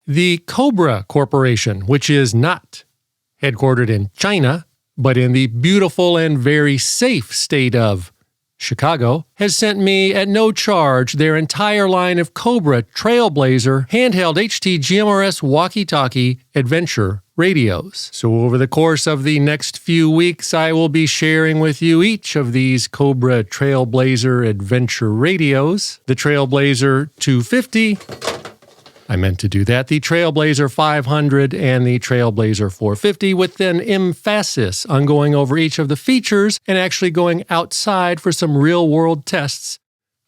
The Cobra Corporation, which is not headquartered in China, but in the beautiful and very safe state of Chicago, has sent me at no charge their entire line of Cobra Trailblazer handheld HT GMRS walkie-talkie adventure radios. So over the course of the next few weeks, I will be sharing with you each of these Cobra Trailblazer adventure radios. The Trailblazer 250, I meant to do that, the Trailblazer 500 and the Trailblazer 450, with an emphasis on going over each of the features and actually going outside for some real-world tests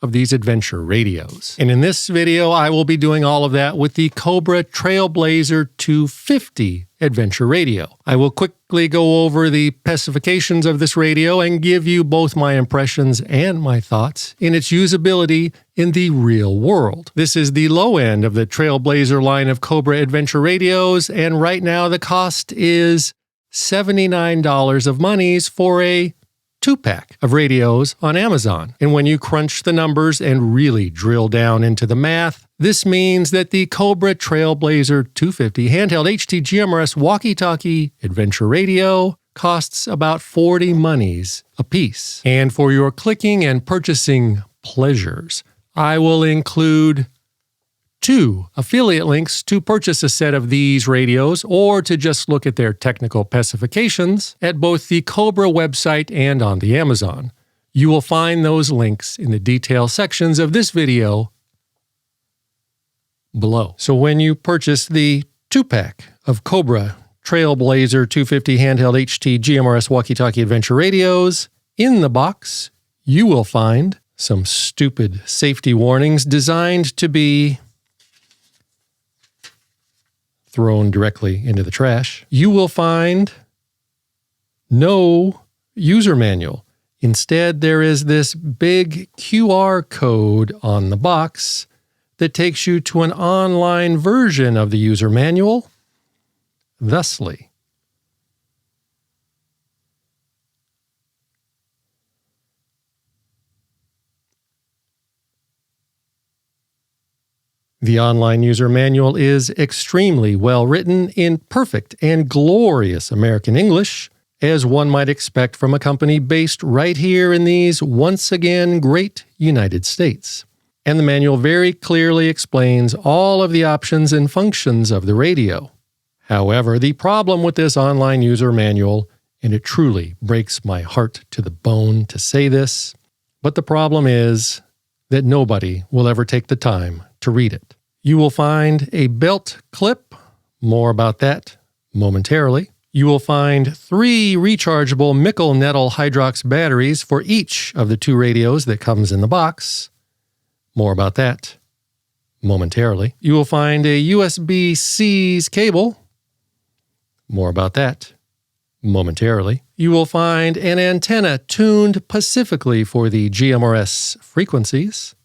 of these adventure radios. And in this video, I will be doing all of that with the Cobra Trailblazer 250 adventure radio. I will quickly go over the specifications of this radio and give you both my impressions and my thoughts in its usability in the real world. This is the low end of the Trailblazer line of Cobra adventure radios, and right now the cost is $79 of monies for a 2-pack of radios on Amazon. And when you crunch the numbers and really drill down into the math, this means that the Cobra Trailblazer 250 handheld HT GMRS walkie-talkie adventure radio costs about 40 monies a piece. And for your clicking and purchasing pleasures, I will include 2 affiliate links to purchase a set of these radios or to just look at their technical specifications at both the Cobra website and on the Amazon. You will find those links in the detail sections of this video below. So when you purchase the 2-pack of Cobra Trailblazer 250 handheld HT GMRS walkie-talkie adventure radios, in the box you will find some stupid safety warnings designed to be thrown directly into the trash. You will find no user manual. Instead, there is this big QR code on the box that takes you to an online version of the user manual. Thusly, the online user manual is extremely well written in perfect and glorious American English, as one might expect from a company based right here in these once again great United States. And the manual very clearly explains all of the options and functions of the radio. However, the problem with this online user manual, and it truly breaks my heart to the bone to say this, but the problem is that nobody will ever take the time to read it. You will find a belt clip, more about that momentarily. You will find 3 rechargeable nickel-metal hydrox batteries for each of the 2 radios that comes in the box. More about that momentarily. You will find a USB-C's cable. More about that momentarily. You will find an antenna tuned specifically for the GMRS frequencies.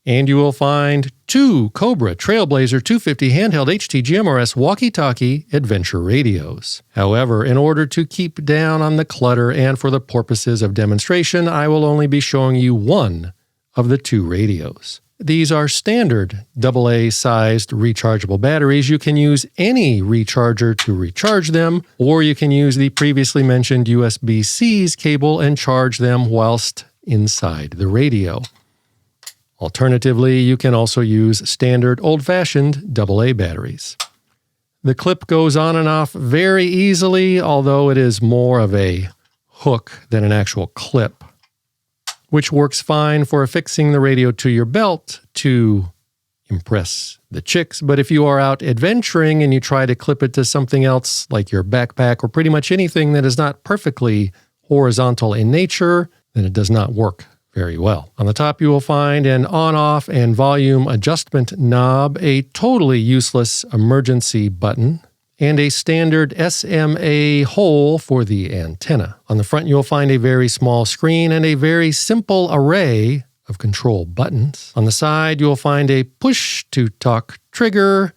And you will find 2 Cobra Trailblazer 250 handheld HT GMRS walkie-talkie adventure radios. However, in order to keep down on the clutter and for the purposes of demonstration, I will only be showing you one of the 2 radios. These are standard AA-sized rechargeable batteries. You can use any recharger to recharge them, or you can use the previously mentioned USB-C's cable and charge them whilst inside the radio. Alternatively, you can also use standard old-fashioned AA batteries. The clip goes on and off very easily, although it is more of a hook than an actual clip, which works fine for affixing the radio to your belt to impress the chicks. But if you are out adventuring and you try to clip it to something else like your backpack or pretty much anything that is not perfectly horizontal in nature, then it does not work very well. On the top, you will find an on-off and volume adjustment knob, a totally useless emergency button, and a standard SMA hole for the antenna. On the front, you'll find a very small screen and a very simple array of control buttons. On the side, you'll find a push-to-talk trigger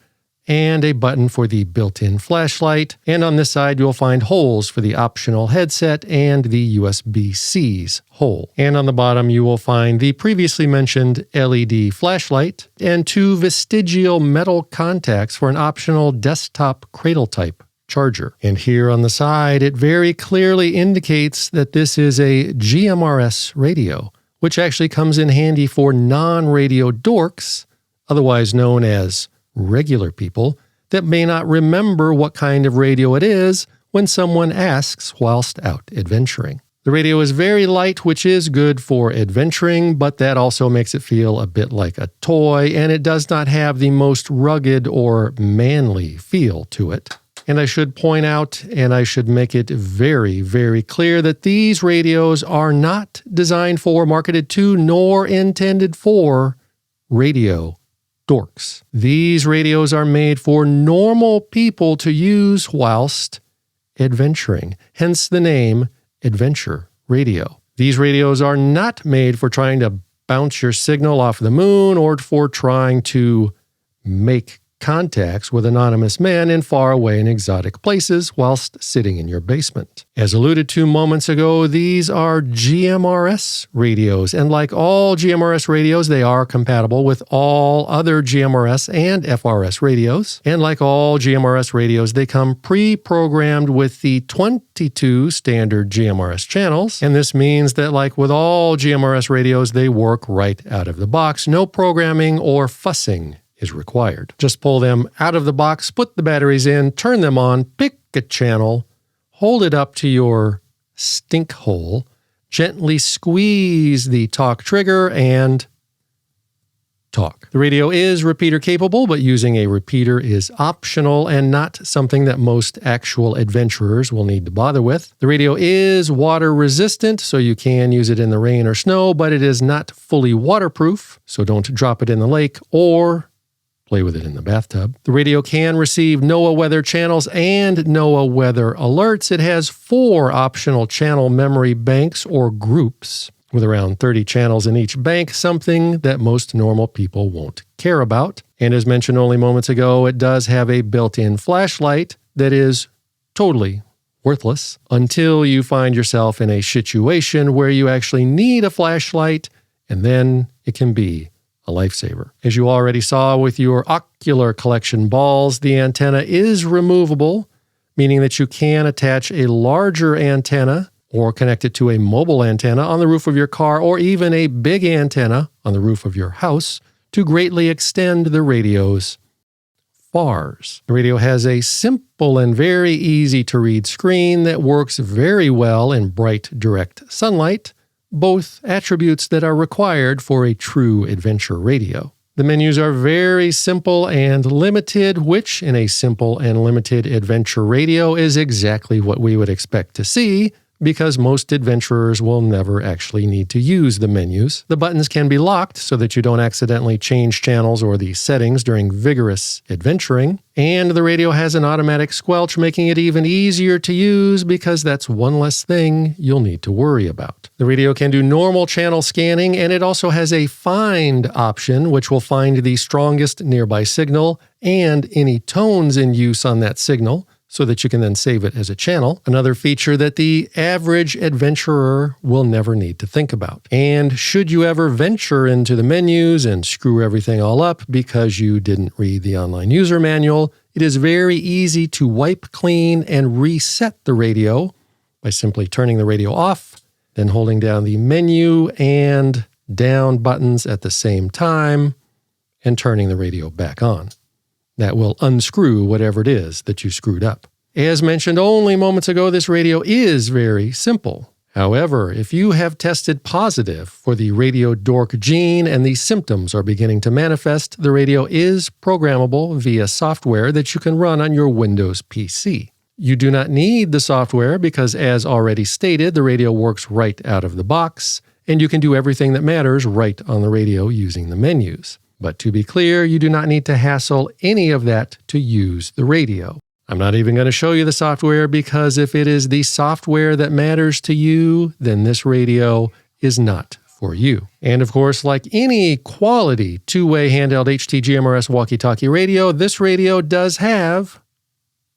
and a button for the built-in flashlight. And on this side, you'll find holes for the optional headset and the USB-C's hole. And on the bottom, you will find the previously mentioned LED flashlight and 2 vestigial metal contacts for an optional desktop cradle-type charger. And here on the side, it very clearly indicates that this is a GMRS radio, which actually comes in handy for non-radio dorks, otherwise known as regular people, that may not remember what kind of radio it is when someone asks whilst out adventuring. The radio is very light, which is good for adventuring, but that also makes it feel a bit like a toy, and it does not have the most rugged or manly feel to it. And I should point out, and I should make it very, very clear that these radios are not designed for, marketed to, nor intended for radio dorks. These radios are made for normal people to use whilst adventuring, hence the name Adventure Radio. These radios are not made for trying to bounce your signal off the moon or for trying to make contacts with anonymous men in faraway and exotic places whilst sitting in your basement. As alluded to moments ago, these are GMRS radios, and like all GMRS radios, they are compatible with all other GMRS and FRS radios. And like all GMRS radios, they come pre-programmed with the 22 standard GMRS channels, and this means that like with all GMRS radios, they work right out of the box. No programming or fussing is required. Just pull them out of the box, put the batteries in, turn them on, pick a channel, hold it up to your stink hole, gently squeeze the talk trigger, and talk. The radio is repeater capable, but using a repeater is optional and not something that most actual adventurers will need to bother with. The radio is water resistant, so you can use it in the rain or snow, but it is not fully waterproof, so don't drop it in the lake or play with it in the bathtub. The radio can receive NOAA weather channels and NOAA weather alerts. It has 4 optional channel memory banks or groups with around 30 channels in each bank, something that most normal people won't care about. And as mentioned only moments ago, it does have a built-in flashlight that is totally worthless until you find yourself in a situation where you actually need a flashlight, and then it can be a lifesaver. As you already saw with your ocular collection balls, the antenna is removable, meaning that you can attach a larger antenna or connect it to a mobile antenna on the roof of your car or even a big antenna on the roof of your house to greatly extend the radio's FARs. The radio has a simple and very easy to read screen that works very well in bright direct sunlight, both attributes that are required for a true adventure radio. The menus are very simple and limited, which in a simple and limited adventure radio is exactly what we would expect to see, because most adventurers will never actually need to use the menus. The buttons can be locked so that you don't accidentally change channels or the settings during vigorous adventuring. And the radio has an automatic squelch, making it even easier to use because that's one less thing you'll need to worry about. The radio can do normal channel scanning, and it also has a find option, which will find the strongest nearby signal and any tones in use on that signal, so that you can then save it as a channel. Another feature that the average adventurer will never need to think about. And should you ever venture into the menus and screw everything all up because you didn't read the online user manual, it is very easy to wipe clean and reset the radio by simply turning the radio off, then holding down the menu and down buttons at the same time and turning the radio back on. That will unscrew whatever it is that you screwed up. As mentioned only moments ago, this radio is very simple. However, if you have tested positive for the radio dork gene and the symptoms are beginning to manifest, the radio is programmable via software that you can run on your Windows PC. You do not need the software because, as already stated, the radio works right out of the box, and you can do everything that matters right on the radio using the menus. But to be clear, you do not need to hassle any of that to use the radio. I'm not even going to show you the software because if it is the software that matters to you, then this radio is not for you. And of course, like any quality two-way handheld HT GMRS walkie-talkie radio, this radio does have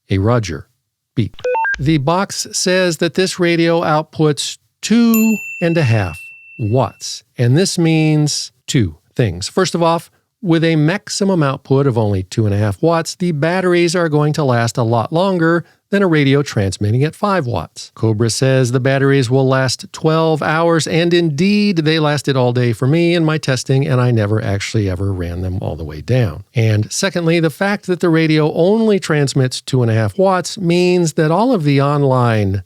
a Roger beep. The box says that this radio outputs 2.5 watts, and this means two things. First of all, with a maximum output of only 2.5 watts, the batteries are going to last a lot longer than a radio transmitting at 5 watts. Cobra says the batteries will last 12 hours, and indeed, they lasted all day for me in my testing, and I never actually ever ran them all the way down. And secondly, the fact that the radio only transmits 2.5 watts means that all of the online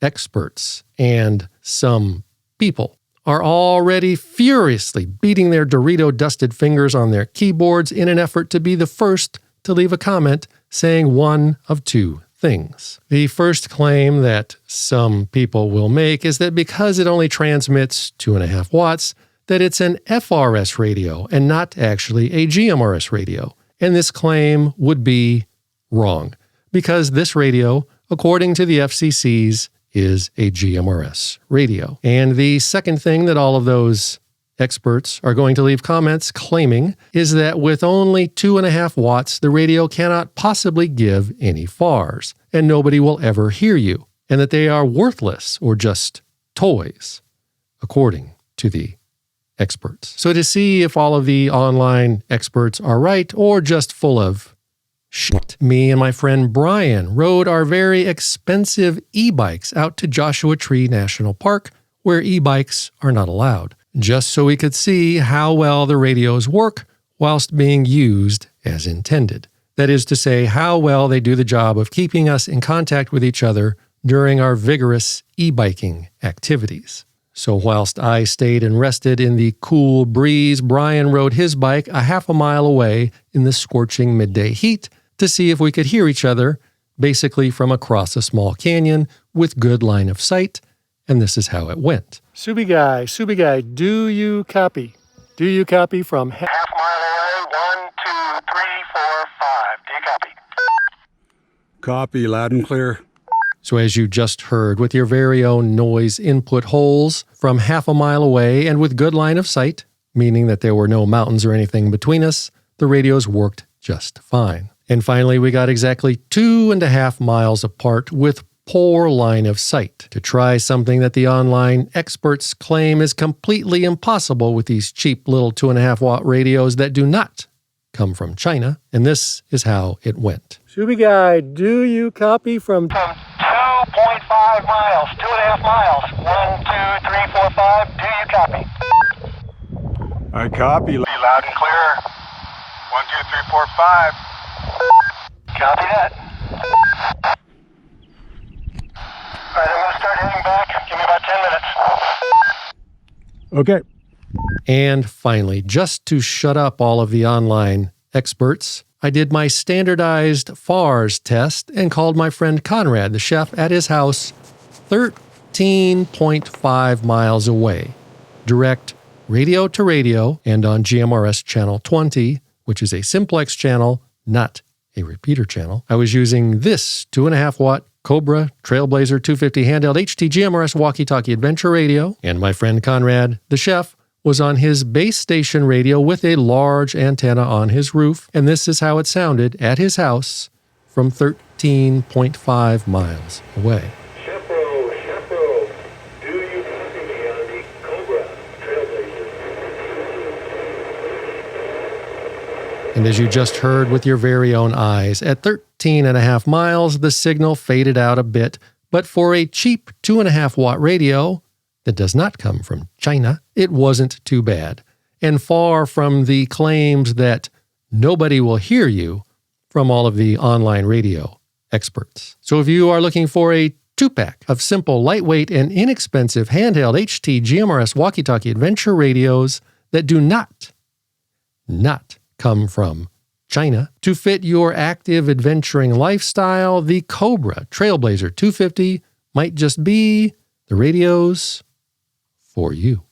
experts and some people are already furiously beating their Dorito-dusted fingers on their keyboards in an effort to be the first to leave a comment saying one of two things. The first claim that some people will make is that because it only transmits 2.5 watts, that it's an FRS radio and not actually a GMRS radio. And this claim would be wrong, because this radio, according to the FCC's, is a GMRS radio. And the second thing that all of those experts are going to leave comments claiming is that with only 2.5 watts, the radio cannot possibly give any FARs, and nobody will ever hear you, and that they are worthless or just toys, according to the experts. So to see if all of the online experts are right or just full of shit, me and my friend Brian rode our very expensive e-bikes out to Joshua Tree National Park, where e-bikes are not allowed, just so we could see how well the radios work whilst being used as intended. That is to say, how well they do the job of keeping us in contact with each other during our vigorous e-biking activities. So whilst I stayed and rested in the cool breeze, Brian rode his bike a half a mile away in the scorching midday heat to see if we could hear each other, basically from across a small canyon with good line of sight, and this is how it went. Subi guy, do you copy? Do you copy from half mile away? 1, 2, 3, 4, 5. Do you copy? Copy, loud and clear. So as you just heard, with your very own noise input holes from half a mile away and with good line of sight, meaning that there were no mountains or anything between us, the radios worked just fine. And finally, we got exactly 2.5 miles apart with poor line of sight to try something that the online experts claim is completely impossible with these cheap little 2.5 watt radios that do not come from China. And this is how it went. Subi guy, do you copy from 2.5 miles, 2.5 miles. 1, 2, 3, 4, 5. Do you copy? I copy. Be loud and clear. 1, 2, 3, 4, 5. Copy that. All right, I'm going to start heading back. Give me about 10 minutes. Okay. And finally, just to shut up all of the online experts, I did my standardized FARs test and called my friend Conrad, the chef, at his house 13.5 miles away. Direct radio to radio and on GMRS channel 20, which is a simplex channel, not a repeater channel. I was using this 2.5 watt Cobra Trailblazer 250 handheld HT GMRS walkie-talkie adventure radio, and my friend Conrad, the chef, was on his base station radio with a large antenna on his roof, and this is how it sounded at his house from 13.5 miles away. Chapeau, do you copy me on the Cobra Trailblazer? And as you just heard with your very own eyes, at 13.5 miles, the signal faded out a bit, but for a cheap 2.5 watt radio that does not come from China, it wasn't too bad, and far from the claims that nobody will hear you from all of the online radio experts. So if you are looking for a 2-pack of simple, lightweight, and inexpensive handheld HT GMRS walkie-talkie adventure radios that do not come from China to fit your active adventuring lifestyle, the Cobra Trailblazer 250 might just be the radios for you.